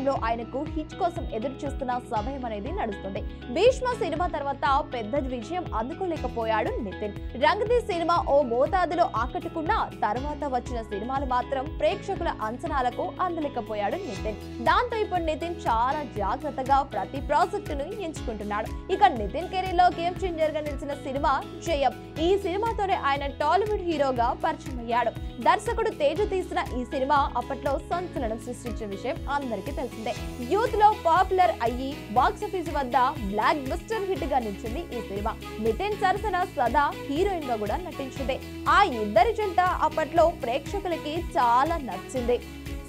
టైంలో ఆయనకు హిట్ కోసం ఎదురు చూస్తున్న సమయం అనేది నడుస్తుంది. భీష్మ సినిమా తర్వాత పెద్ద విజయం అందుకోలేకపోయాడు నితిన్. రంగది సినిమా ఓ మోతాదులో ఆకట్టుకున్న తర్వాత వచ్చిన సినిమాలు మాత్రం ప్రేక్షకుల అంచనాలకు అందలేకపోయాడు నితిన్. దాంతో ఇప్పుడు నితిన్ చాలా జాగ్రత్తగా ప్రతి ప్రాజెక్ట్ ను ఎంచుకుంటున్నాడు. ఇక నితిన్ కెరీర్ లో గేమ్ చేంజర్ గా నిలిచిన సినిమా జయం. ఈ సినిమాతోనే ఆయన టాలీవుడ్ హీరోగా పరిచయం అయ్యాడు. దర్శకుడు తేజు తీసిన ఈ సినిమా అప్పట్లో సంచలనం సృష్టించిన విషయం అందరికీ తెలిసిందే. యూత్ లో పాపులర్ అయ్యి బాక్సాఫీస్ వద్ద బ్లాక్ బస్టర్ హిట్ గా నిలిచింది ఈ సినిమా. నితిన్ సరసన సదా హీరోయిన్ గా కూడా నటించింది. ఆ ఇద్దరి జంట అప్పట్లో ప్రేక్షకులకి చాలా నచ్చింది.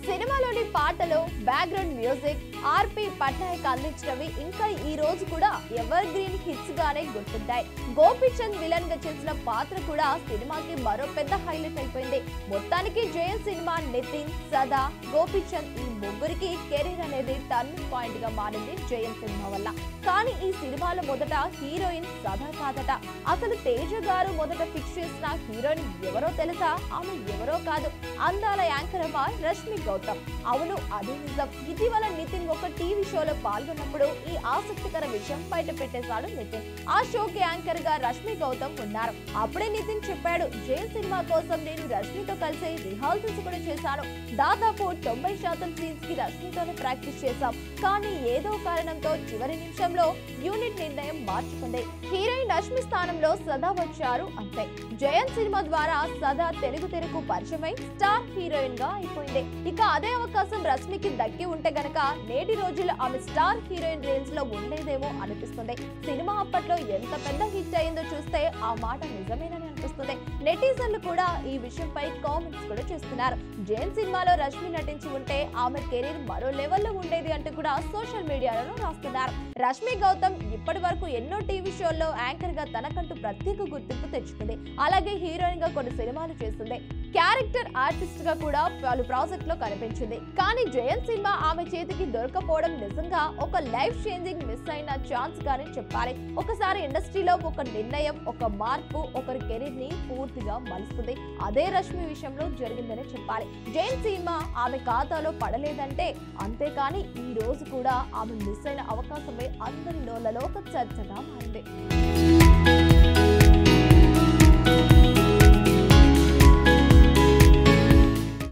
సినిమాలోని పాటలు, బ్యాక్గ్రౌండ్ మ్యూజిక్ ఆర్పి పట్నాయక్ అందించినవి ఇంకా ఈ రోజు కూడా ఎవర్ గ్రీన్ హిట్స్ గానే గుర్తుంటాయి. గోపీచంద్ విలన్ గా చేసిన పాత్ర కూడా సినిమాకి మరో పెద్ద హైలైట్ అయిపోయింది. మొత్తానికి జయం సినిమా నితిన్, సదా, గోపీచంద్ ఈ ముగ్గురికి కెరీర్ అనేది టర్నింగ్ పాయింట్ గా మారింది జయం సినిమా వల్ల. కానీ ఈ సినిమాలో మొదట హీరోయిన్ సదా కాదట. అసలు తేజ గారు మొదట ఫిక్స్ చేసిన హీరోయిన్ ఎవరో తెలుసా? ఆమె ఎవరో కాదు, అందాల యాంకర్ అమ్మ రష్మి గౌతమ్. అవును, అదే నిజం. ఇటీవల నితిన్ ఒక టీవీ షోలో పాల్గొన్నప్పుడు ఈ ఆసక్తికర విషయం బయట పెట్టేశాడు నితిన్. ఆ షోకి యాంకర్ గా రష్మి గౌతమ్ ఉన్నారు. అప్పుడే నితిన్ చెప్పాడు, జయం సినిమా కోసం నేను రష్మితో కలిసి రిహార్సల్స్ కూడా చేశాను. దాదాపు 90% సీన్స్ కి రష్మితోనే ప్రాక్టీస్ చేశాం. కానీ ఏదో కారణంతో చివరి నిమిషంలో యూనిట్ నిర్ణయం మార్చుకుంది. హీరోయిన్ రష్మి స్థానంలో సదా వచ్చారు అంతే. జయం సినిమా ద్వారా సదా తెలుగు తెరకు పరిచయమై స్టార్ హీరోయిన్ గా అయిపోయింది. ఇక అదే అవకాశం రష్మికి దక్కి ఉంటే గనక నేటి రోజుల్లో ఆమె స్టార్ హీరోయిన్ రేంజ్ లో ఉండేదేమో అనిపిస్తుంది. సినిమా అప్పట్లో ఎంత పెద్ద హిట్ అయిందో చూస్తే ఆ మాట నిజమేనని అనిపిస్తుంది. నెటిజన్లు కూడా ఈ విషయంపై కామెంట్స్ కూడా చేస్తున్నారు. జయం సినిమాలో రష్మి నటించి ఉంటే ఆమె కెరీర్ మరో లెవెల్లో ఉండేది అంటూ కూడా సోషల్ మీడియాలో రాస్తున్నారు. రష్మి గౌతమ్ ఇప్పటి వరకు ఎన్నో టీవీ షోల్లో యాంకర్ గా తనకంటూ ప్రత్యేక గుర్తింపు తెచ్చుకుంది. అలాగే హీరోయిన్ గా కొన్ని సినిమాలు చేస్తుంది. క్యారెక్టర్ ఆర్టిస్ట్ గా కూడా పలు ప్రాజెక్ట్ లో కనిపించింది. కానీ జయం సినిమా ఆమె చేతికి దొరకపోవడం నిజంగా ఒక లైఫ్ చేంజింగ్ మిస్ అయిన ఛాన్స్ గానే చెప్పాలి. ఒకసారి ఇండస్ట్రీలో ఒక నిర్ణయం, ఒక మార్పు ఒకరి కెరీర్ ని పూర్తిగా మలుస్తుంది. అదే రష్మి విషయంలో జరిగిందనే చెప్పాలి. జయం సినిమా ఆమె ఖాతాలో పడలేదంటే అంతేకాని ఈ రోజు కూడా ఆమె మిస్ అయిన అవకాశమే అందరి నోళ్లలో ఒక చర్చగా మారింది.